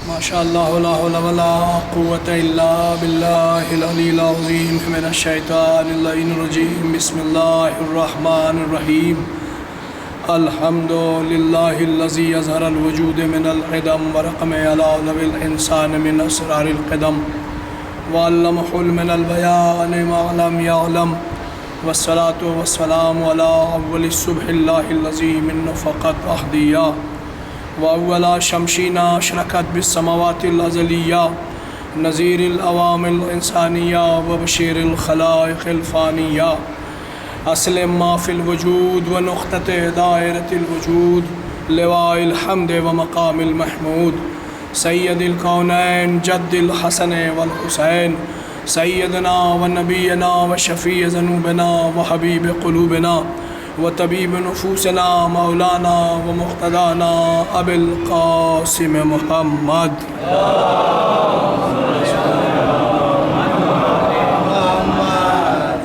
ماشاء اللہ لا حول ولا قوة الا باللہ العلی العظیم من الشیطان اللعین الرجیم بسم اللہ الرحمن الرحیم الحمد للہ الذی اظہر الوجود من العدم ورقم علی لب الانسان من اسرار القدم وعلمہ من البیان ما لم یعلم والصلاة والسلام علی اول الصبح اللہ الذی من نفقت احدیہ وأول شمشنا أشرقت بالسماوات الأزلية نذير الأوامر الإنسانية وبشير الخلائق الفانية أسلم ما في الوجود ونقطة دائرة الوجود لواء الحمد ومقام المحمود سيد الكونين جد الحسن والحسين سيدنا ونبينا وشفيع ذنوبنا وحبيب قلوبنا وطبيب نفوسنا مولانا ومقتدانا أبي القاسم محمد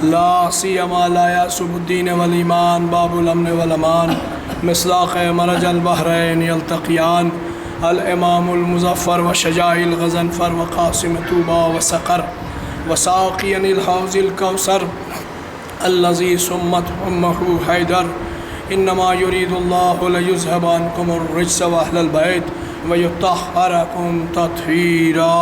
لا سيما لا يأسب الدين والإيمان باب الأمن والأمان مصداق مرج البحرين يلتقيان الإمام المظفر وشجاع الغزنفر وقاسم طوبى وسقر وساقيا الحوض الكوثر الذي سمت أمه حيدر إنما يريد الله ليذهب عنكم الرجس وأهل البيت ويطهركم تطهيرا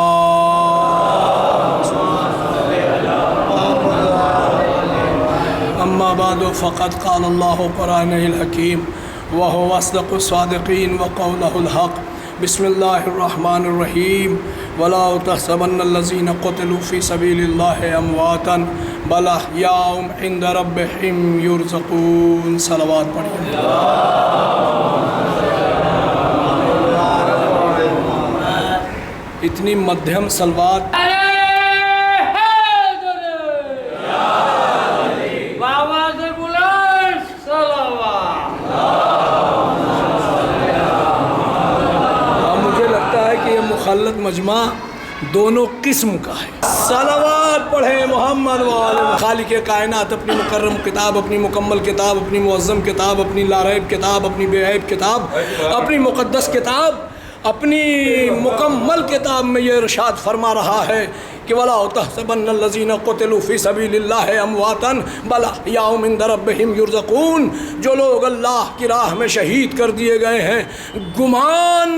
أما بعد فقد قال الله قرآنه الحكيم وهو أصدق الصادقين وقوله الحق بسم الله الرحمن الرحيم ولا تحسبن الذين قتلوا في سبيل الله أمواتا بل أحياء عند ربهم يرزقون صلوات پڑھیں اتنی مدھم صلوات مخلط مجمع دونوں قسم کا ہے صلوات پڑھیں محمد والے خالق کائنات اپنی مکرم کتاب اپنی مکمل کتاب اپنی معظم کتاب اپنی لاریب کتاب اپنی بے عیب کتاب اپنی مقدس کتاب اپنی مکمل کتاب میں یہ ارشاد فرما رہا ہے کہ وَلَا تَحْسَبَنَّ الَّذِينَ قُتِلُوا فِي سَبِيلِ اللَّهِ أَمْوَاتًا بَلْ أَحْيَاءٌ عِندَ رَبِّهِمْ يُرْزَقُونَ جو لوگ اللہ کی راہ میں شہید کر دیے گئے ہیں گمان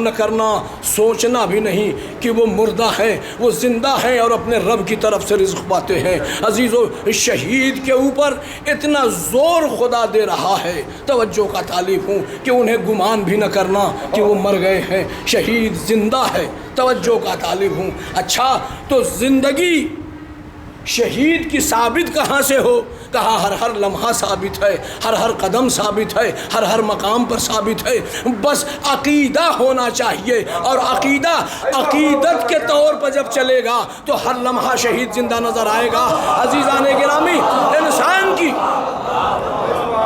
نہ کرنا سوچنا بھی نہیں کہ وہ مردہ ہیں وہ زندہ ہیں اور اپنے رب کی طرف سے رزق پاتے ہیں عزیزو شہید کے اوپر اتنا زور خدا دے رہا ہے توجہ کا طالب ہوں کہ انہیں گمان بھی نہ کرنا کہ وہ مر گئے ہیں شہید زندہ ہے توجہ کا طالب ہوں اچھا تو زندگی شہید کی ثابت کہاں سے ہو کہا ہر لمحہ ثابت ہے ہر قدم ثابت ہے ہر مقام پر ثابت ہے بس عقیدہ ہونا چاہیے اور عقیدت کے طور پر جب چلے گا تو ہر لمحہ شہید زندہ نظر آئے گا عزیزان گرامی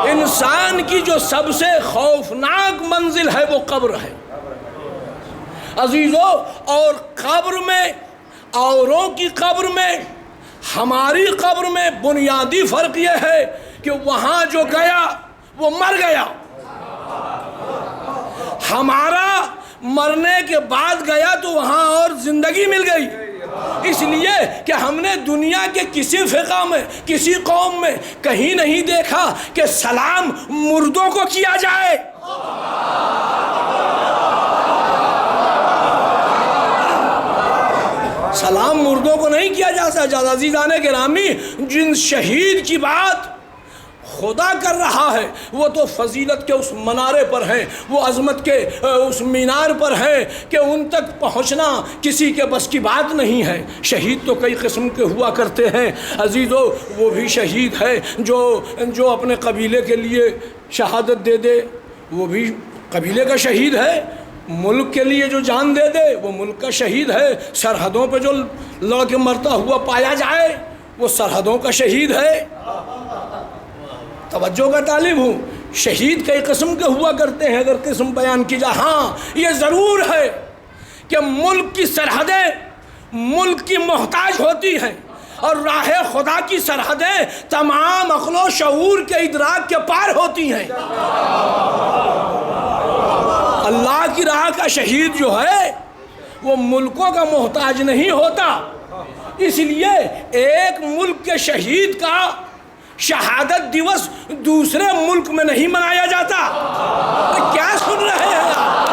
انسان کی جو سب سے خوفناک منزل ہے وہ قبر ہے عزیزو اور قبر میں اوروں کی قبر میں ہماری قبر میں بنیادی فرق یہ ہے کہ وہاں جو گیا وہ مر گیا ہمارا مرنے کے بعد گیا تو وہاں اور زندگی مل گئی اس لیے کہ ہم نے دنیا کے کسی فقہ میں کسی قوم میں کہیں نہیں دیکھا کہ سلام مردوں کو کیا جائے سلام مردوں کو نہیں کیا جا سکتا عزیزان گرامی جن شہید کی بات خدا کر رہا ہے وہ تو فضیلت کے اس منارے پر ہیں وہ عظمت کے اس مینار پر ہیں کہ ان تک پہنچنا کسی کے بس کی بات نہیں ہے شہید تو کئی قسم کے ہوا کرتے ہیں عزیزو وہ بھی شہید ہے جو اپنے قبیلے کے لیے شہادت دے دے وہ بھی قبیلے کا شہید ہے ملک کے لیے جو جان دے دے وہ ملک کا شہید ہے سرحدوں پہ جو لڑ کے مرتا ہوا پایا جائے وہ سرحدوں کا شہید ہے توجہ کا طالب ہوں شہید کئی قسم کے ہوا کرتے ہیں اگر قسم بیان کی جائے ہاں یہ ضرور ہے کہ ملک کی سرحدیں ملک کی محتاج ہوتی ہیں اور راہ خدا کی سرحدیں تمام عقل و شعور کے ادراک کے پار ہوتی ہیں اللہ کی راہ کا شہید جو ہے وہ ملکوں کا محتاج نہیں ہوتا، اس لیے ایک ملک کے شہید کا شہادت دیوس دوسرے ملک میں نہیں منایا جاتا۔ کیا سن رہے ہیں آپ؟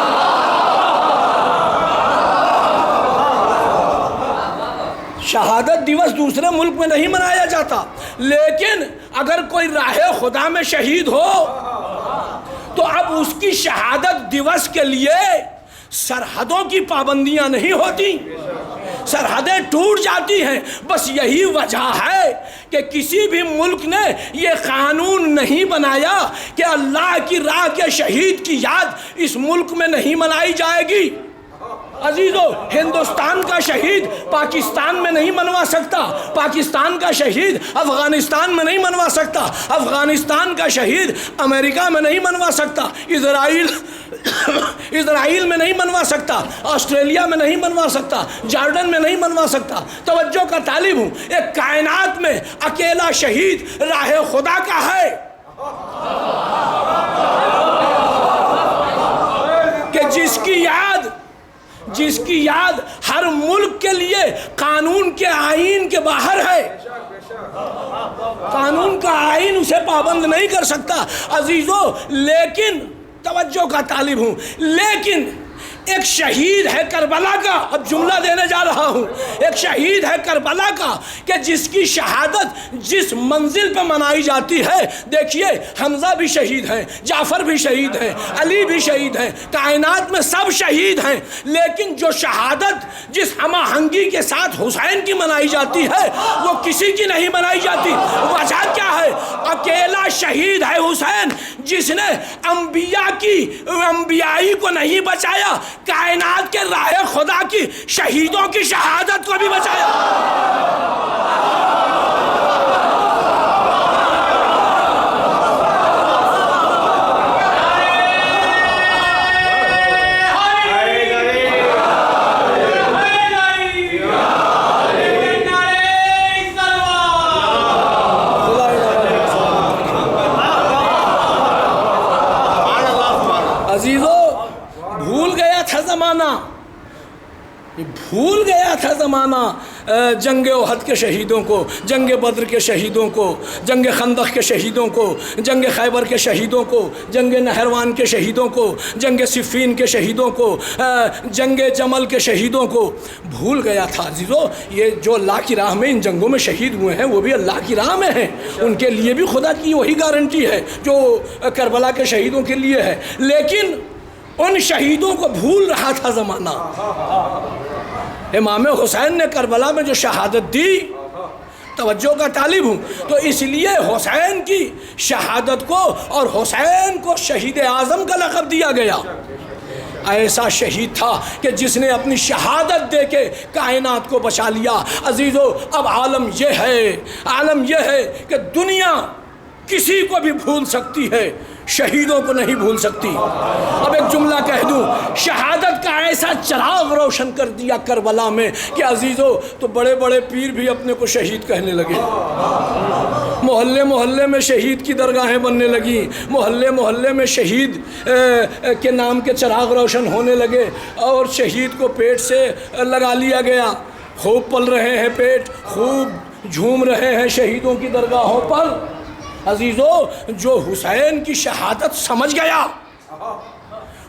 شہادت دیوس دوسرے ملک میں نہیں منایا جاتا، لیکن اگر کوئی راہ خدا میں شہید ہو تو اب اس کی شہادت دیوس کے لیے سرحدوں کی پابندیاں نہیں ہوتی، سرحدیں ٹوٹ جاتی ہیں۔ بس یہی وجہ ہے کہ کسی بھی ملک نے یہ قانون نہیں بنایا کہ اللہ کی راہ کے شہید کی یاد اس ملک میں نہیں منائی جائے گی۔ عزیزو، ہندوستان کا شہید پاکستان میں نہیں منوا سکتا، پاکستان کا شہید افغانستان میں نہیں منوا سکتا، افغانستان کا شہید امریکہ میں نہیں منوا سکتا، اسرائیل میں نہیں منوا سکتا، آسٹریلیا میں نہیں منوا سکتا، جارڈن میں نہیں منوا سکتا۔ توجہ کا طالب ہوں، ایک کائنات میں اکیلا شہید راہ خدا کا ہے کہ جس کی یاد ہر ملک کے لیے قانون کے آئین کے باہر ہے، قانون کا آئین اسے پابند نہیں کر سکتا۔ عزیزو، لیکن توجہ کا طالب ہوں، لیکن ایک شہید ہے کربلا کا، اب جملہ دینے جا رہا ہوں، ایک شہید ہے کربلا کا کہ جس کی شہادت جس منزل پہ منائی جاتی ہے۔ دیکھیے، حمزہ بھی شہید ہیں، جعفر بھی شہید ہیں، علی بھی شہید ہیں، کائنات میں سب شہید ہیں، لیکن جو شہادت جس ہم آہنگی کے ساتھ حسین کی منائی جاتی ہے وہ کسی کی نہیں منائی جاتی۔ وجہ کیا ہے؟ اکیلا شہید ہے حسین جس نے انبیائی کو نہیں بچایا، کائنات کے راہ خدا کی شہیدوں کی شہادت کو بھی بچایا۔ بھول گیا تھا زمانہ جنگ احد کے شہیدوں کو، جنگ بدر کے شہیدوں کو، جنگ خندق کے شہیدوں کو، جنگ خیبر کے شہیدوں کو، جنگ نہروان کے شہیدوں کو، جنگ صفین کے شہیدوں کو، جنگ جمل کے شہیدوں کو بھول گیا تھا۔ عزیزو، یہ جو اللہ کی راہ میں ان جنگوں میں شہید ہوئے ہیں وہ بھی اللہ کی راہ میں ہیں، ان کے لیے بھی خدا کی وہی گارنٹی ہے جو کربلا کے شہیدوں کے لیے ہے، لیکن ان شہیدوں کو بھول رہا تھا زمانہ۔ امام حسین نے کربلا میں جو شہادت دی، توجہ کا طالب ہوں، تو اس لیے حسین کی شہادت کو اور حسین کو شہید اعظم کا لقب دیا گیا۔ ایسا شہید تھا کہ جس نے اپنی شہادت دے کے کائنات کو بچا لیا۔ عزیزو، اب عالم یہ ہے کہ دنیا کسی کو بھی بھول سکتی ہے، شہیدوں کو نہیں بھول سکتی۔ اب ایک جملہ کہہ دوں، شہادت کا ایسا چراغ روشن کر دیا کربلا میں کہ عزیزو، تو بڑے بڑے پیر بھی اپنے کو شہید کہنے لگے، محلے محلے میں شہید کی درگاہیں بننے لگیں، محلے محلے میں شہید کے نام کے چراغ روشن ہونے لگے، اور شہید کو پیٹ سے لگا لیا گیا۔ خوب پل رہے ہیں پیٹ، خوب جھوم رہے ہیں شہیدوں کی درگاہوں پر۔ عزیزو، جو حسین کی شہادت سمجھ گیا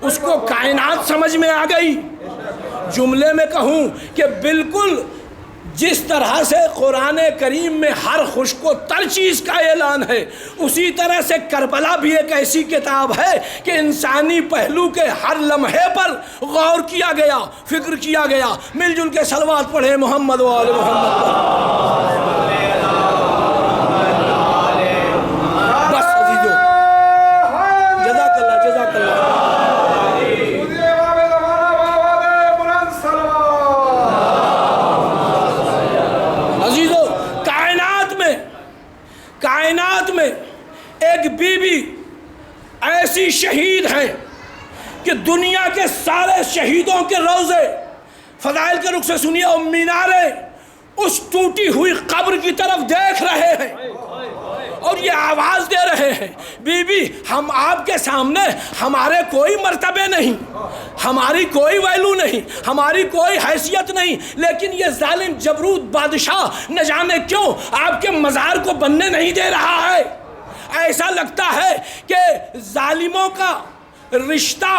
اس کو کائنات سمجھ میں آ گئی۔ جملے میں کہوں کہ بالکل جس طرح سے قرآن کریم میں ہر خوش کو تر چیز کا اعلان ہے، اسی طرح سے کربلا بھی ایک ایسی کتاب ہے کہ انسانی پہلو کے ہر لمحے پر غور کیا گیا، فکر کیا گیا۔ مل جل کے صلوات پڑھیں محمد و آل محمد۔ کائنات میں ایک بی بی ایسی شہید ہیں کہ دنیا کے سارے شہیدوں کے روضے فضائل کے رخ سے سنیے اور مینارے اس ٹوٹی ہوئی قبر کی طرف دیکھ رہے ہیں اور یہ آواز دے رہے ہیں، بی بی، ہم آپ کے سامنے ہمارے کوئی مرتبے نہیں، ہماری کوئی ویلو نہیں، ہماری کوئی حیثیت نہیں، لیکن یہ ظالم جبروت بادشاہ نہ جانے کیوں آپ کے مزار کو بننے نہیں دے رہا ہے۔ ایسا لگتا ہے کہ ظالموں کا رشتہ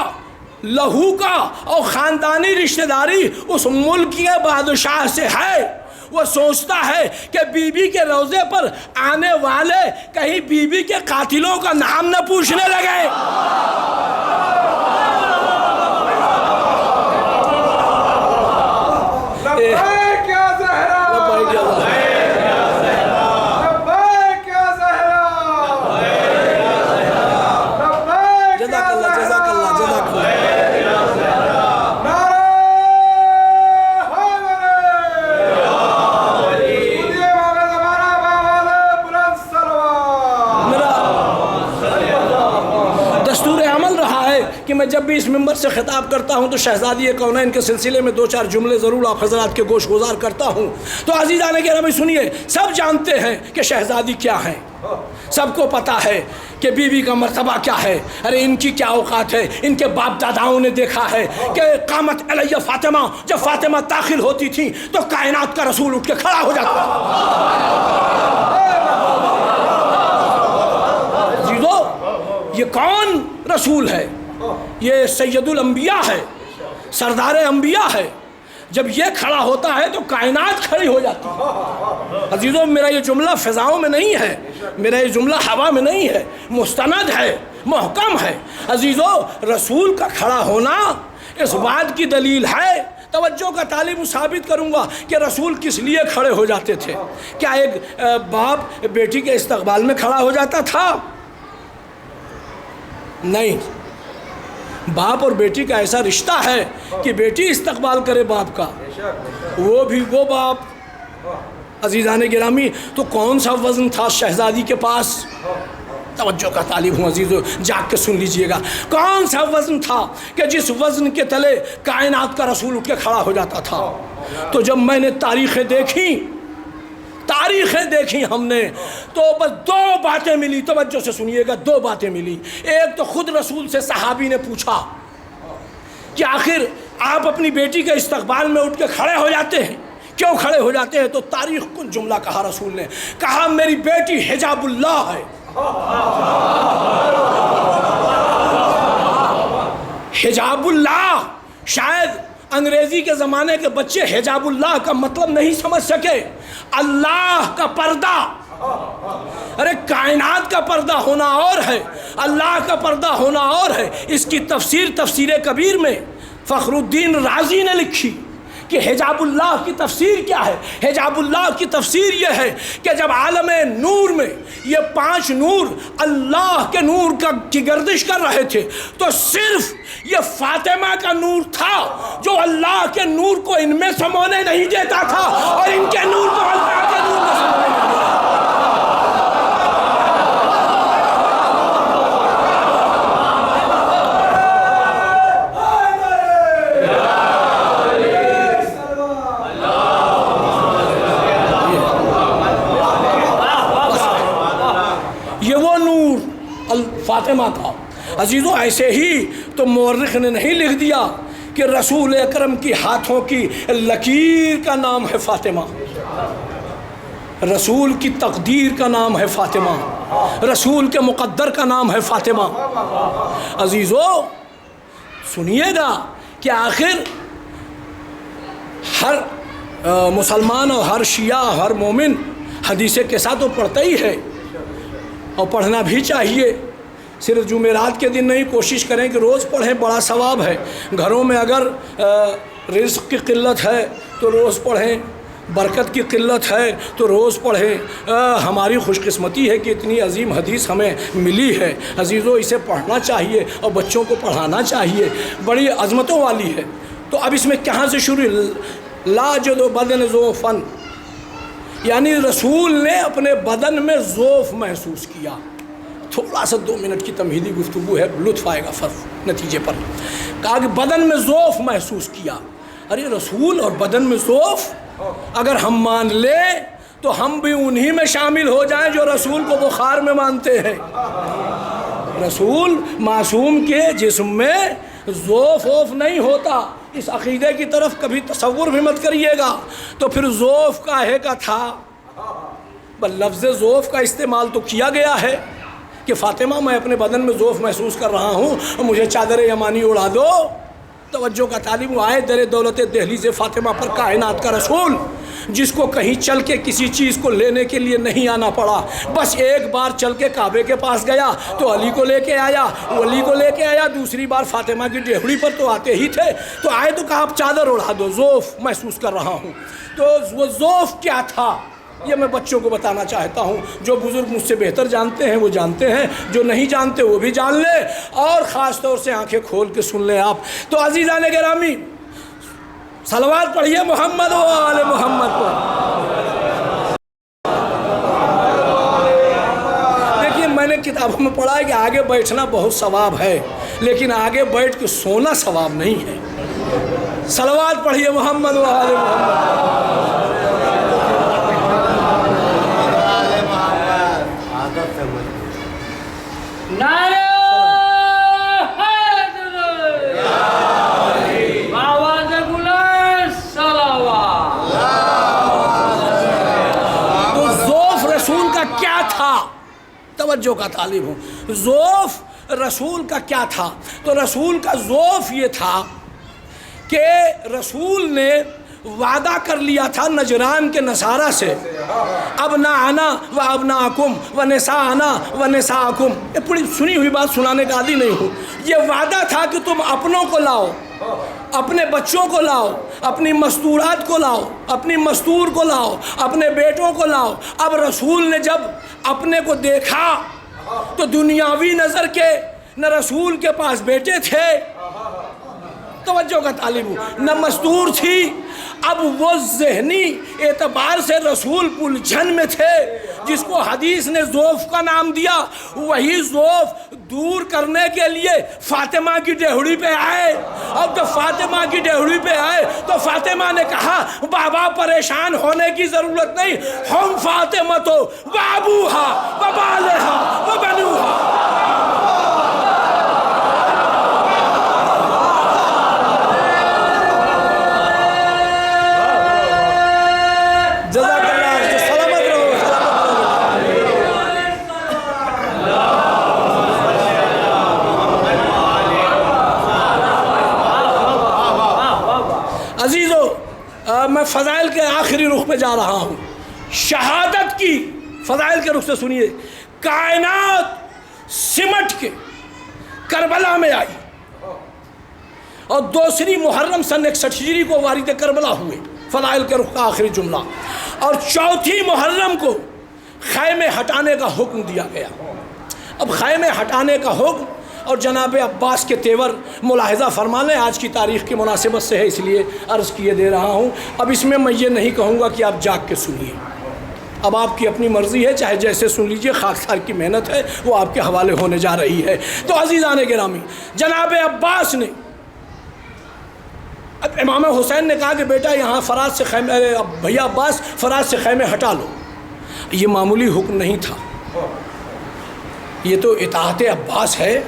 لہو کا اور خاندانی رشتہ داری اس ملک کے بادشاہ سے ہے۔ وہ سوچتا ہے کہ بی بی کے روضے پر آنے والے کہیں بی بی کے قاتلوں کا نام نہ پوچھنے لگے۔ کہ میں جب بھی اس منبر سے خطاب کرتا ہوں تو شہزادی کونین کے سلسلے میں 2-4 جملے ضرور آپ حضرات کے گوش گزار کرتا ہوں۔ تو عزیزان گرامی سنیے، سب جانتے ہیں کہ شہزادی کیا ہے، سب کو پتا ہے کہ بی بی کا مرتبہ کیا ہے۔ ارے ان کی کیا اوقات ہے، ان کے باپ داداؤں نے دیکھا ہے کہ قامت علیہ فاطمہ، جب فاطمہ داخل ہوتی تھی تو کائنات کا رسول اٹھ کے کھڑا ہو جاتا تھا۔ عزیزو، یہ کون رسول ہے؟ یہ سید الانبیاء ہے، سردار انبیاء ہے۔ جب یہ کھڑا ہوتا ہے تو کائنات کھڑی ہو جاتی ہے۔ عزیزوں، میرا یہ جملہ فضاؤں میں نہیں ہے، میرا یہ جملہ ہوا میں نہیں ہے، مستند ہے، محکم ہے۔ عزیزوں، رسول کا کھڑا ہونا اس بات کی دلیل ہے۔ توجہ کا طالب ثابت کروں گا کہ رسول کس لیے کھڑے ہو جاتے تھے۔ کیا ایک باپ بیٹی کے استقبال میں کھڑا ہو جاتا تھا؟ نہیں، باپ اور بیٹی کا ایسا رشتہ ہے کہ بیٹی استقبال کرے باپ کا، وہ بھی وہ باپ۔ عزیزان گرامی، تو کون سا وزن تھا شہزادی کے پاس؟ توجہ کا طالب ہوں عزیزو، جاگ کے سن لیجئے گا، کون سا وزن تھا کہ جس وزن کے تلے کائنات کا رسول اٹھ کے کھڑا ہو جاتا تھا؟ تو جب میں نے تاریخیں دیکھی ہم نے، تو بس 2 باتیں ملی۔ توجہ سے سنیے گا، 2 باتیں ملی۔ ایک تو خود رسول سے صحابی نے پوچھا کہ آخر آپ اپنی بیٹی کے استقبال میں اٹھ کے کھڑے ہو جاتے ہیں، کیوں کھڑے ہو جاتے ہیں؟ تو تاریخ کن جملہ کہا رسول نے، کہا میری بیٹی حجاب اللہ ہے۔ حجاب اللہ، شاید انگریزی کے زمانے کے بچے حجاب اللہ کا مطلب نہیں سمجھ سکے۔ اللہ کا پردہ، ارے کائنات کا پردہ ہونا اور ہے، اللہ کا پردہ ہونا اور ہے۔ اس کی تفسیر کبیر میں فخر الدین رازی نے لکھی کہ حجاب اللہ کی تفسیر کیا ہے۔ حجاب اللہ کی تفسیر یہ ہے کہ جب عالم نور میں یہ 5 نور اللہ کے نور کی گردش کر رہے تھے، تو صرف یہ فاطمہ کا نور تھا جو اللہ کے نور کو ان میں سمونے نہیں دیتا تھا، اور ان کے نور کو اللہ کے نور میں سمونے نہیں دیتا تھا۔ فاطمہ کا۔ عزیزو، ایسے ہی تو مورخ نے نہیں لکھ دیا کہ رسول اکرم کی ہاتھوں کی لکیر کا نام ہے فاطمہ، رسول کی تقدیر کا نام ہے فاطمہ، رسول کے مقدر کا نام ہے فاطمہ۔ عزیزو سنیے گا کہ آخر ہر مسلمان اور ہر شیعہ، ہر مومن حدیث کے ساتھ تو پڑھتا ہی ہے، اور پڑھنا بھی چاہیے۔ صرف جمعرات کے دن نہیں، کوشش کریں کہ روز پڑھیں، بڑا ثواب ہے۔ گھروں میں اگر رزق کی قلت ہے تو روز پڑھیں، برکت کی قلت ہے تو روز پڑھیں۔ ہماری خوش قسمتی ہے کہ اتنی عظیم حدیث ہمیں ملی ہے۔ عزیزو، اسے پڑھنا چاہیے اور بچوں کو پڑھانا چاہیے، بڑی عظمتوں والی ہے۔ تو اب اس میں کہاں سے شروع؟ لا جدو بدن ذوفن، یعنی رسول نے اپنے بدن میں ذوف محسوس کیا۔ تھوڑا سا 2 منٹ کی تمہیدی گفتگو ہے، لطف آئے گا فرق نتیجے پر۔ کہا کہ بدن میں ذوف محسوس کیا۔ ارے رسول اور بدن میں ذوف اگر ہم مان لیں تو ہم بھی انہی میں شامل ہو جائیں جو رسول کو بخار میں مانتے ہیں۔ رسول معصوم کے جسم میں ذوف ووف نہیں ہوتا، اس عقیدے کی طرف کبھی تصور بھی مت کریے گا۔ تو پھر ذوف کاہے کا تھا؟ بل لفظ ذوف کا استعمال تو کیا گیا ہے کہ فاطمہ میں اپنے بدن میں ذوف محسوس کر رہا ہوں اور مجھے چادر یمانی اڑا دو۔ توجہ کا طالب آئے در دولت دہلیز فاطمہ پر کائنات کا رسول، جس کو کہیں چل کے کسی چیز کو لینے کے لیے نہیں آنا پڑا، بس ایک بار چل کے کعبے کے پاس گیا تو علی کو لے کے آیا، علی کو لے کے آیا، دوسری بار فاطمہ کی ڈیہڑی پر تو آتے ہی تھے، تو آئے تو کہا آپ چادر اڑا دو، ذوف محسوس کر رہا ہوں۔ تو وہ ذوف کیا تھا یہ میں بچوں کو بتانا چاہتا ہوں، جو بزرگ مجھ سے بہتر جانتے ہیں وہ جانتے ہیں، جو نہیں جانتے وہ بھی جان لیں، اور خاص طور سے آنکھیں کھول کے سن لیں آپ۔ تو عزیزان گرامی، صلوات پڑھیے محمد و آل محمد پر۔ دیکھیے میں نے کتابوں میں پڑھا ہے کہ آگے بیٹھنا بہت ثواب ہے، لیکن آگے بیٹھ کے سونا ثواب نہیں ہے۔ صلوات پڑھیے محمد و آل محمد۔ نعرہ حیدر آواز بلند صلوات۔ تو ذوف رسول کا کیا تھا؟ توجہ کا طالب ہوں، ذوف رسول کا کیا تھا؟ تو رسول کا ذوف یہ تھا کہ رسول نے وعدہ کر لیا تھا نجران کے نصارہ سے، ابناءنا و ابناءکم و نساءنا و نساءکم۔ یہ پوری سنی ہوئی بات سنانے کا عادی نہیں ہوں۔ یہ وعدہ تھا کہ تم اپنوں کو لاؤ، اپنے بچوں کو لاؤ، اپنی مستورات کو لاؤ، اپنی مستور کو لاؤ، اپنے بیٹوں کو لاؤ۔ اب رسول نے جب اپنے کو دیکھا تو دنیاوی نظر کے نہ رسول کے پاس بیٹے تھے، توجہ کا طالب ہوں، نہ مستور تھی۔ اب وہ ذہنی اعتبار سے رسول الجھن میں تھے، جس کو حدیث نے ذوف کا نام دیا، وہی ذوف دور کرنے کے لیے فاطمہ کی ڈیہڑی پہ آئے۔ اب جب فاطمہ کی ڈیہڑی پہ آئے تو فاطمہ نے کہا بابا پریشان ہونے کی ضرورت نہیں، ہم فاطمہ تو وابوہا وبالہا وبنوہا۔ میں فضائل کے آخری رخ پہ جا رہا ہوں۔ شہادت کی فضائل کے رخ سے سنیے، کائنات سمٹ کے کربلا میں آئی، اور دوسری محرم سن 61 ہجری کو وارد کربلا ہوئے، فضائل کے رخ کا آخری جملہ، اور چوتھی محرم کو خیمے ہٹانے کا حکم دیا گیا۔ اب خیمے ہٹانے کا حکم اور جناب عباس کے تیور ملاحظہ فرما لیں، آج کی تاریخ کی مناسبت سے ہے اس لیے عرض کیے دے رہا ہوں۔ اب اس میں میں یہ نہیں کہوں گا کہ آپ جاگ کے سنیے، اب آپ کی اپنی مرضی ہے، چاہے جیسے سن لیجئے، خاکسار کی محنت ہے وہ آپ کے حوالے ہونے جا رہی ہے۔ تو عزیزان گرامی، جناب عباس نے، اب امام حسین نے کہا کہ بیٹا یہاں فراز سے خیمے، بھیا عباس فراز سے خیمے ہٹا لو۔ یہ معمولی حکم نہیں تھا، یہ تو اطاعت عباس ہے،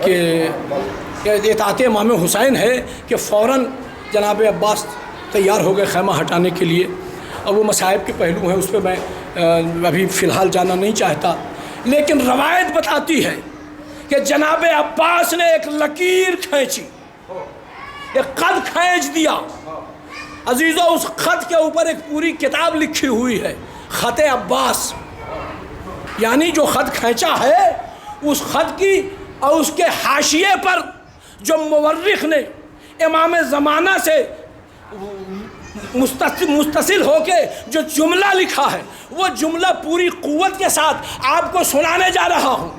کہ اطاعت امام حسین ہے کہ فوراً جناب عباس تیار ہو گئے خیمہ ہٹانے کے لیے۔ اور وہ مصائب کے پہلو ہیں، اس پہ میں ابھی فی الحال جانا نہیں چاہتا، لیکن روایت بتاتی ہے کہ جناب عباس نے ایک لکیر کھینچی، ایک خط کھینچ دیا۔ عزیزو، اس خط کے اوپر ایک پوری کتاب لکھی ہوئی ہے، خط عباس، یعنی جو خط کھینچا ہے اس خط کی اور اس کے حاشیے پر جو مورخ نے امام زمانہ سے متصل ہو کے جو جملہ لکھا ہے، وہ جملہ پوری قوت کے ساتھ آپ کو سنانے جا رہا ہوں،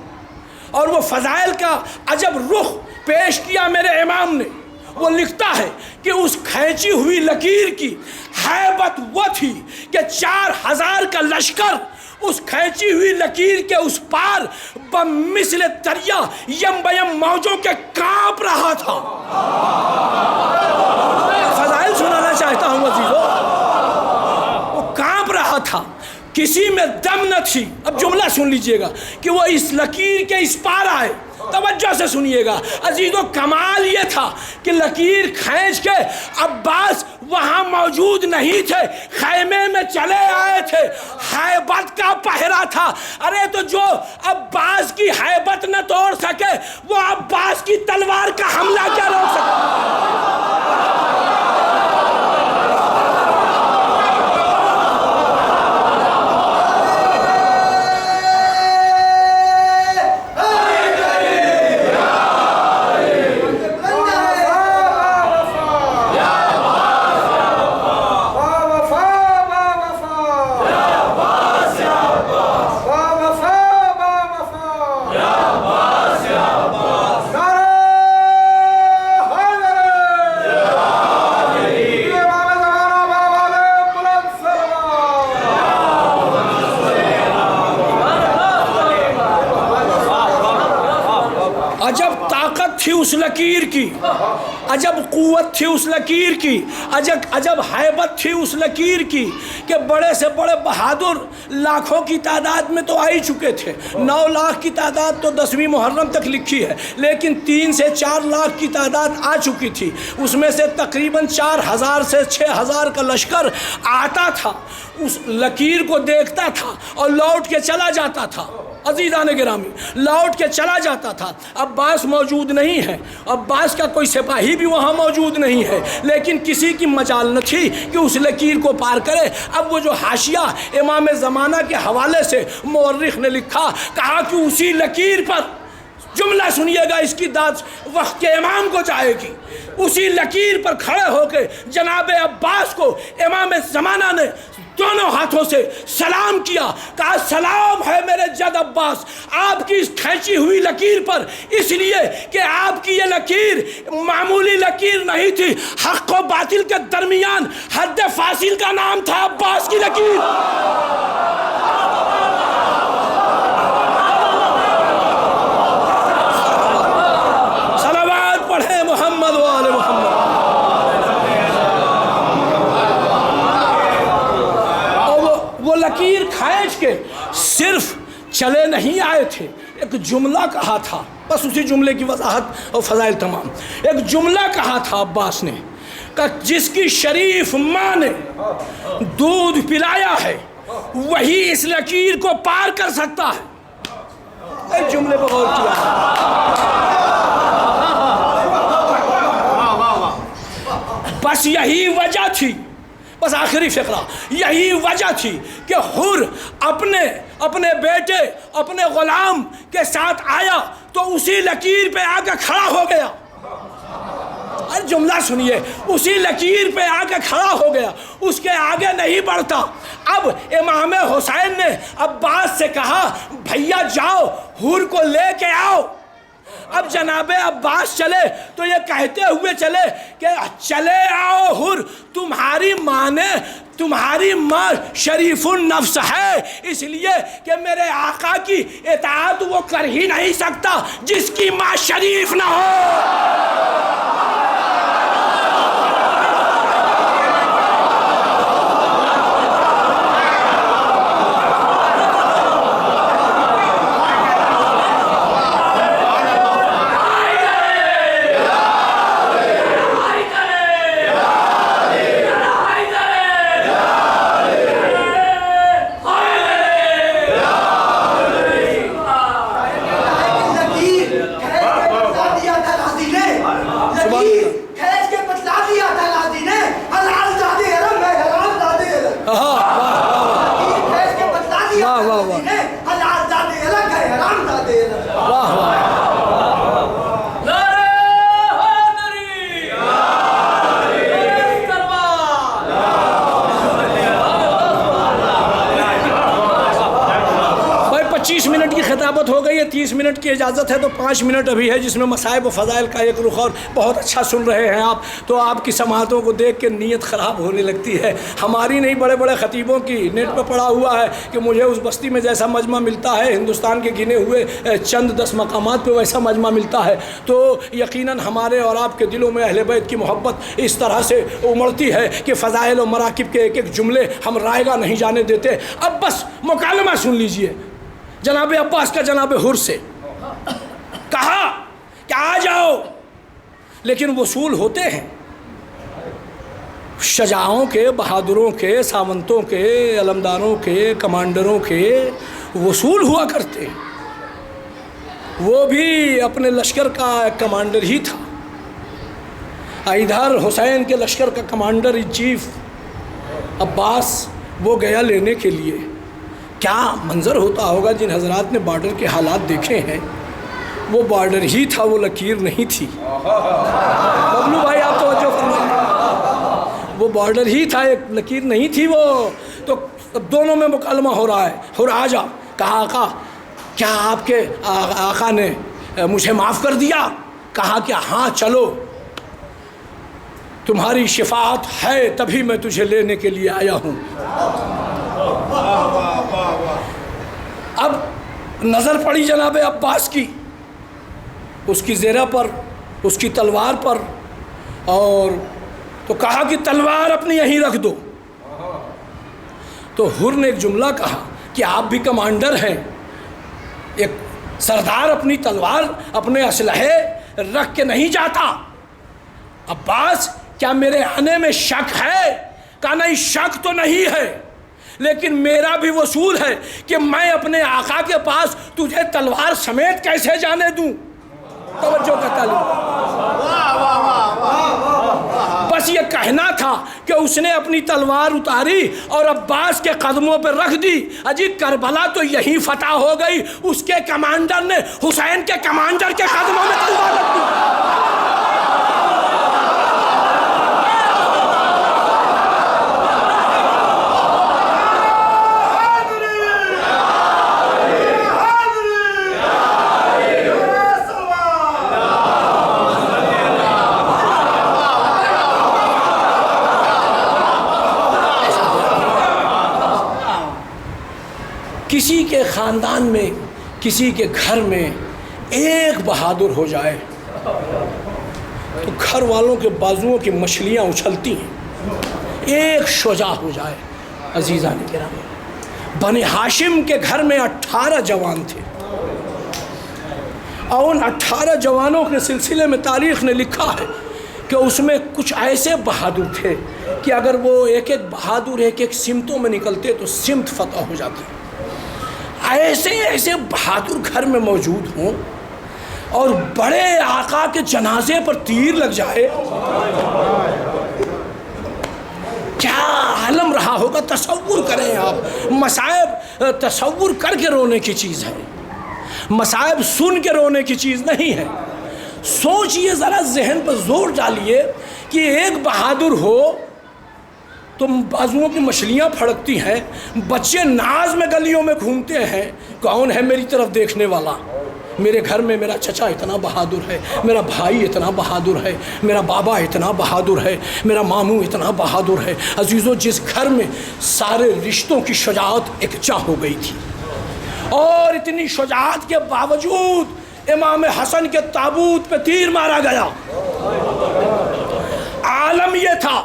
اور وہ فضائل کا عجب رخ پیش کیا میرے امام نے۔ وہ لکھتا ہے کہ اس کھینچی ہوئی لکیر کی ہیبت وہ تھی کہ 4000 کا لشکر اس کھینچی ہوئی لکیر کے اس پار بمثل دریا یم بیم موجوں کے کانپ رہا تھا۔ فضائل سنانا چاہتا ہوں عزیزو، وہ کانپ رہا تھا، کسی میں دم نہ تھی۔ اب جملہ سن لیجئے گا کہ وہ اس لکیر کے اس پار آئے توجہ سے سنیے گا عزیزو، کمال یہ تھا کہ لکیر کھینچ کے عباس وہاں موجود نہیں تھے، خیمے میں چلے آئے تھے، ہیبت کا پہرا تھا۔ ارے تو جو عباس کی ہیبت نہ توڑ سکے وہ عباس کی تلوار کا حملہ کیا روک سکے؟ عجب طاقت تھی اس لکیر کی، عجب قوت تھی اس لکیر کی، عجب ہیبت تھی اس لکیر کی کہ بڑے سے بڑے بہادر لاکھوں کی تعداد میں تو آ ہی چکے تھے۔ 9 لاکھ کی تعداد تو 10ویں محرم تک لکھی ہے، لیکن 3 سے 4 لاکھ کی تعداد آ چکی تھی۔ اس میں سے تقریباً 4000 سے 6000 کا لشکر آتا تھا، اس لکیر کو دیکھتا تھا اور لوٹ کے چلا جاتا تھا۔ عزیزان گرامی، لوٹ کے چلا جاتا تھا۔ عباس موجود نہیں ہے، عباس کا کوئی سپاہی بھی وہاں موجود نہیں ہے، لیکن کسی کی مجال نہ تھی کہ اس لکیر کو پار کرے۔ اب وہ جو حاشیہ امام زمانہ کے حوالے سے مورخ نے لکھا، کہا کہ اسی لکیر پر، جملہ سنیے گا اس کی داد وقت کے امام کو جائے گی، اسی لکیر پر کھڑے ہو کے جناب عباس کو امام زمانہ نے دونوں ہاتھوں سے سلام کیا، کہا سلام ہے میرے جد عباس آپ کی اس کھینچی ہوئی لکیر پر، اس لیے کہ آپ کی یہ لکیر معمولی لکیر نہیں تھی، حق و باطل کے درمیان حد فاصل کا نام تھا عباس کی لکیر۔ صلوات پڑھیں محمد و آل محمد۔ وہ لکیر کھینچ کے صرف چلے نہیں آئے تھے، ایک جملہ کہا تھا، بس اسی جملے کی وضاحت اور فضائل تمام۔ ایک جملہ کہا تھا عباس نے کہ جس کی شریف ماں نے دودھ پلایا ہے وہی اس لکیر کو پار کر سکتا ہے۔ ایک جملے پر غور کیا بس یہی وجہ تھی، بس آخری فقرہ، یہی وجہ تھی کہ حر اپنے بیٹے اپنے غلام کے ساتھ آیا تو اسی لکیر پہ آ کے کھڑا ہو گیا۔ ہر جملہ سنیے، اسی لکیر پہ آ کے کھڑا ہو گیا، اس کے آگے نہیں بڑھتا۔ اب امام حسین نے عباس سے کہا بھیا جاؤ حر کو لے کے آؤ۔ اب جناب عباس چلے تو یہ کہتے ہوئے چلے کہ چلے آؤ حر، تمہاری ماں شریف النفس ہے، اس لیے کہ میرے آقا کی اطاعت وہ کر ہی نہیں سکتا جس کی ماں شریف نہ ہو۔ خطابت ہو گئی ہے، 30 منٹ کی اجازت ہے تو 5 منٹ ابھی ہے جس میں مصائب و فضائل کا ایک رخ، اور بہت اچھا سن رہے ہیں آپ، تو آپ کی سماعتوں کو دیکھ کے نیت خراب ہونے لگتی ہے، ہماری نہیں بڑے بڑے خطیبوں کی۔ نیٹ پہ پڑا ہوا ہے کہ مجھے اس بستی میں جیسا مجمع ملتا ہے، ہندوستان کے گنے ہوئے چند 10 مقامات پہ ویسا مجمع ملتا ہے، تو یقیناً ہمارے اور آپ کے دلوں میں اہل بیت کی محبت اس طرح سے امڑتی ہے کہ فضائل و مراکب کے ایک ایک جملے ہم رائگاں نہیں جانے دیتے۔ اب بس مکالمہ سن لیجئے جناب عباس کا جناب حر سے، کہا کہ آ جاؤ، لیکن وصول ہوتے ہیں شجاعوں کے، بہادروں کے، ساونتوں کے، علمداروں کے، کمانڈروں کے وصول ہوا کرتے ہیں۔ وہ بھی اپنے لشکر کا ایک کمانڈر ہی تھا۔ ادھر حسین کے لشکر کا کمانڈر ان چیف عباس وہ گیا لینے کے لیے۔ کیا منظر ہوتا ہوگا جن حضرات نے بارڈر کے حالات دیکھے ہیں، وہ بارڈر ہی تھا، وہ لکیر نہیں تھی۔ ببلو بھائی آپ توجہ فرمائیں، وہ بارڈر ہی تھا، ایک لکیر نہیں تھی وہ۔ تو دونوں میں مکالمہ ہو رہا ہے۔ خراجہ کہا آقا کیا آپ کے آقا نے مجھے معاف کر دیا؟ کہا کہ ہاں چلو، تمہاری شفاعت ہے تبھی میں تجھے لینے کے لیے آیا ہوں۔ اب نظر پڑی جناب عباس کی، اس کی زیرہ پر، اس کی تلوار پر، اور تو کہا کہ تلوار اپنی یہیں رکھ دو۔ تو حر نے ایک جملہ کہا کہ آپ بھی کمانڈر ہیں، ایک سردار اپنی تلوار اپنے اسلحے رکھ کے نہیں جاتا۔ عباس کیا میرے آنے میں شک ہے؟ کہا نہیں، شک تو نہیں ہے، لیکن میرا بھی وصول ہے کہ میں اپنے آقا کے پاس تجھے تلوار سمیت کیسے جانے دوں؟ توجہ کا تعلیم، بس یہ کہنا تھا کہ اس نے اپنی تلوار اتاری اور عباس کے قدموں پہ رکھ دی۔ اجی کربلا تو یہی فتح ہو گئی، اس کے کمانڈر نے حسین کے کمانڈر کے قدموں میں تلوار رکھ دی۔ کسی کے خاندان میں، کسی کے گھر میں ایک بہادر ہو جائے تو گھر والوں کے بازوؤں کی مچھلیاں اچھلتی ہیں۔ ایک شجاع ہو جائے۔ عزیزان کرام، بنی ہاشم کے گھر میں 18 جوان تھے، اور ان 18 جوانوں کے سلسلے میں تاریخ نے لکھا ہے کہ اس میں کچھ ایسے بہادر تھے کہ اگر وہ ایک ایک بہادر ایک ایک سمتوں میں نکلتے تو سمت فتح ہو جاتی۔ ایسے ایسے بہادر گھر میں موجود ہوں اور بڑے آقا کے جنازے پر تیر لگ جائے، کیا عالم رہا ہوگا؟ تصور کریں آپ، مصائب تصور کر کے رونے کی چیز ہے، مصائب سن کے رونے کی چیز نہیں ہے۔ سوچئے ذرا، ذہن پر زور ڈالیے کہ ایک بہادر ہو تو بازوؤں کی مچھلیاں پھڑکتی ہیں، بچے ناز میں گلیوں میں گھومتے ہیں، کون ہے میری طرف دیکھنے والا؟ میرے گھر میں میرا چچا اتنا بہادر ہے، میرا بھائی اتنا بہادر ہے، میرا بابا اتنا بہادر ہے، میرا ماموں اتنا بہادر ہے۔ عزیزو، جس گھر میں سارے رشتوں کی شجاعت یکجا ہو گئی تھی، اور اتنی شجاعت کے باوجود امام حسن کے تابوت پہ تیر مارا گیا، عالم یہ تھا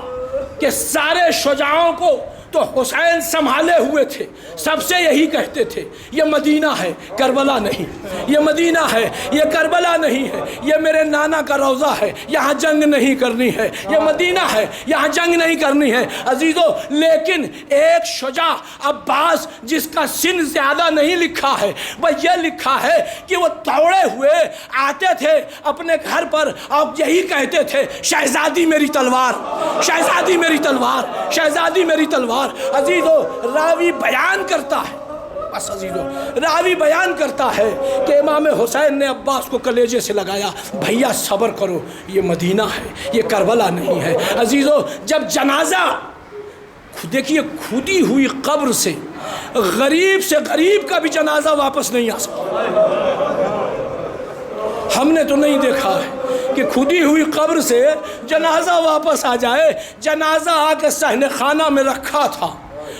کہ سارے شجاعوں کو تو حسین سنبھالے ہوئے تھے، سب سے یہی کہتے تھے یہ مدینہ ہے کربلا نہیں، یہ مدینہ ہے یہ کربلا نہیں ہے، یہ میرے نانا کا روضہ ہے، یہاں جنگ نہیں کرنی ہے، یہ مدینہ ہے یہاں جنگ نہیں کرنی ہے۔ عزیزو، لیکن ایک شجاع عباس جس کا سن زیادہ نہیں لکھا ہے، وہ یہ لکھا ہے کہ وہ دوڑے ہوئے آتے تھے اپنے گھر پر اور یہی کہتے تھے شہزادی میری تلوار، شہزادی میری تلوار، شہزادی میری تلوار۔ عزیزو، راوی بیان کرتا ہے، بس عزیزو، راوی بیان کرتا ہے کہ امام حسین نے عباس کو کلیجے سے لگایا، بھیا صبر کرو، یہ مدینہ ہے یہ کربلا نہیں ہے۔ عزیزو، جب جنازہ، دیکھیے کھودی ہوئی قبر سے غریب کا بھی جنازہ واپس نہیں آ سکتا۔ ہم نے تو نہیں دیکھا ہے کہ کھودی ہوئی قبر سے جنازہ واپس آ جائے۔ جنازہ آ کے صحن خانہ میں رکھا تھا۔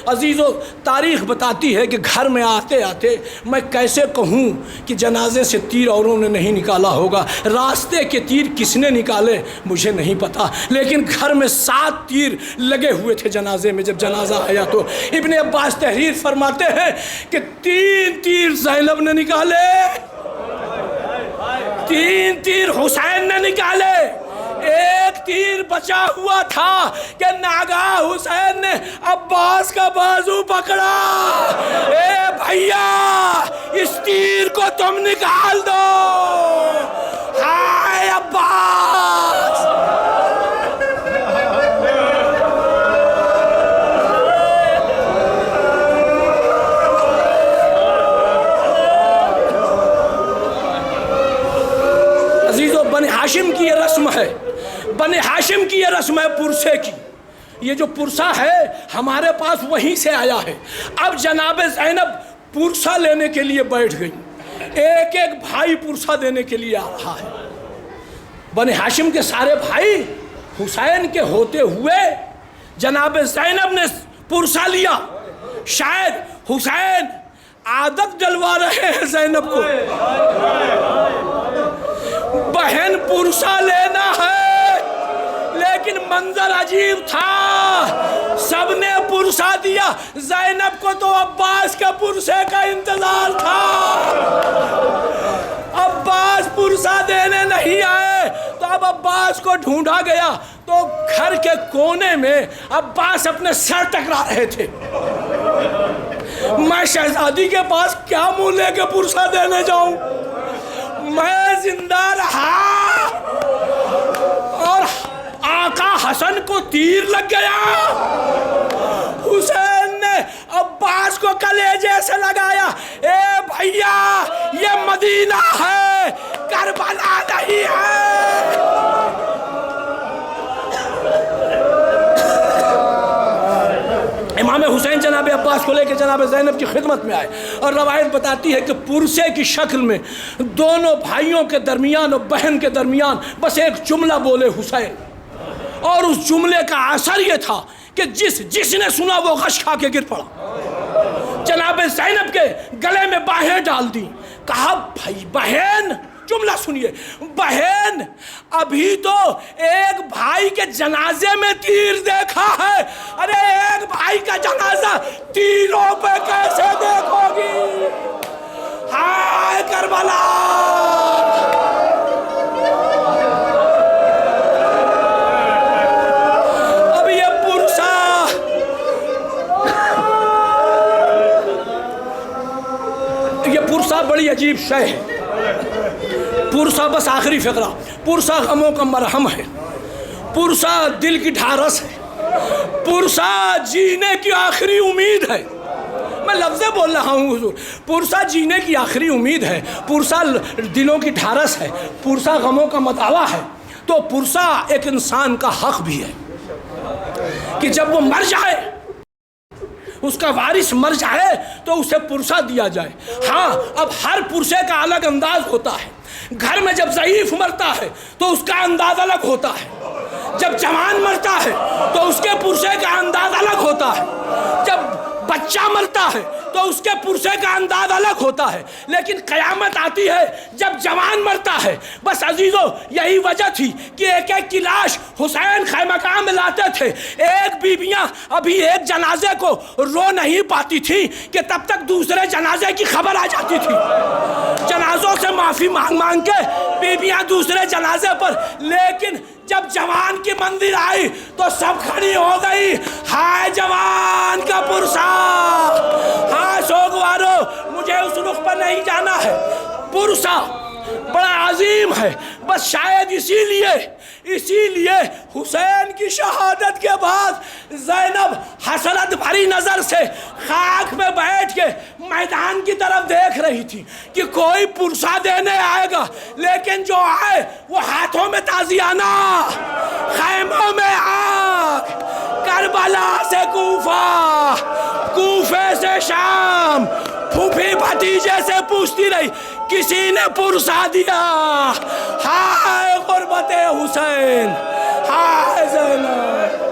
عزیزو، تاریخ بتاتی ہے کہ گھر میں آتے آتے میں کیسے کہوں کہ جنازے سے تیر اوروں نے نہیں نکالا ہوگا، راستے کے تیر کس نے نکالے مجھے نہیں پتا، لیکن گھر میں 7 تیر لگے ہوئے تھے جنازے میں۔ جب جنازہ آیا تو ابن عباس تحریر فرماتے ہیں کہ 3 تیر زینب نے نکالے، 3 تیر حسین نے نکالے، ایک تیر بچا ہوا تھا کہ ناگہاں حسین نے عباس کا بازو پکڑا، اے بھیا اس تیر کو تم نکال دو، ہائے عباس۔ عزیزو، بنی ہاشم کی یہ رسم ہے، بنی ہاشم کی یہ رسم ہے پرسے کی۔ یہ جو پرسا ہے ہمارے پاس وہیں سے آیا ہے۔ اب جناب زینب پرسا لینے کے لیے بیٹھ گئی، ایک ایک بھائی پرسا دینے کے لیے آ رہا ہے۔ بنی ہاشم کے سارے بھائی حسین کے ہوتے ہوئے جناب زینب نے پرسا لیا۔ شاید حسین عادت ڈلوا رہے ہیں زینب کو، بہن پرسا لینا ہے، لیکن منظر عجیب تھا، سب نے پرسا دیا، زینب کو تو عباس کے پرسے کا انتظار تھا۔ عباس پرسا دینے نہیں آئے تو اب عباس کو ڈھونڈا گیا تو گھر کے کونے میں عباس اپنے سر ٹکرا رہے تھے۔ میں شہزادی کے پاس کیا منہ لے کے پرسا دینے جاؤں؟ میں زندہ رہا اور آقا حسن کو تیر لگ گیا، حسین نے عباس کو کلیجے سے لگایا، اے بھیا یہ مدینہ ہے، کربلا نہیں ہے۔ امام حسین جناب عباس کو لے کے جناب زینب کی خدمت میں آئے، اور روایت بتاتی ہے کہ پرسے کی شکل میں دونوں بھائیوں کے درمیان اور بہن کے درمیان بس ایک جملہ بولے حسین، اور اس جملے کا اثر یہ تھا کہ جس نے سنا وہ غش کھا کے گر پڑا۔ جناب زینب کے گلے میں باہیں ڈال دی، کہا بھائی بہن، جملہ سنیے، بہن ابھی تو ایک بھائی کے جنازے میں تیر دیکھا ہے، ارے ایک بھائی کا جنازہ تیروں پہ کیسے دیکھو گی؟ ہائے کربلا۔ اب یہ پرسا بڑی عجیب شے ہے۔ پرسا بس آخری فقرہ، پرسا غموں کا مرہم ہے، پرسا دل کی ڈھارس ہے، پرسا جینے کی آخری امید ہے۔ میں لفظیں بول رہا ہوں حضور، پرسا جینے کی آخری امید ہے، پرسا دلوں کی ڈھارس ہے، پرسا غموں کا مداوا ہے۔ تو پرسا ایک انسان کا حق بھی ہے کہ جب وہ مر جائے، اس کا وارث مر جائے تو اسے پرسا دیا جائے۔ ہاں اب ہر پرسے کا الگ انداز ہوتا ہے، گھر میں جب ضعیف مرتا ہے تو اس کا انداز الگ ہوتا ہے، جب جوان مرتا ہے تو اس کے پرسے کا انداز الگ ہوتا ہے، جب بچہ مرتا ہے تو اس کے پرسے کا انداز الگ ہوتا ہے، لیکن قیامت آتی ہے جب جوان مرتا ہے۔ بس عزیزو یہی وجہ تھی کہ ایک ایک کی لاش حسین خیمگاہ میں لاتے تھے، ایک بیویاں ابھی ایک جنازے کو رو نہیں پاتی تھی کہ تب تک دوسرے جنازے کی خبر آ جاتی تھی، جنازوں سے معافی مانگ مانگ کے بیویاں دوسرے جنازے پر، لیکن جب جوان کی منزل آئی تو سب کھڑی ہو گئی، ہائے جوان کا پرسا، ہاں سوگوارو مجھے اس رخ پر نہیں جانا ہے۔ پرسا بڑا عظیم ہے، بس شاید اسی لیے حسین کی شہادت کے بعد زینب حسرت بھری نظر سے خاک میں بیٹھ کے میدان کی طرف دیکھ رہی تھی کہ کوئی پرسا دینے آئے گا، لیکن جو آئے وہ ہاتھوں میں تازیانہ، خیموں میں آگ، کربلا سے کوفہ، کوفے سے شام، پھوپھی بھتیجے سے پوچھتی رہی کسی نے پرسا دیا؟ ہائے غربت حسین، ہائے زینب۔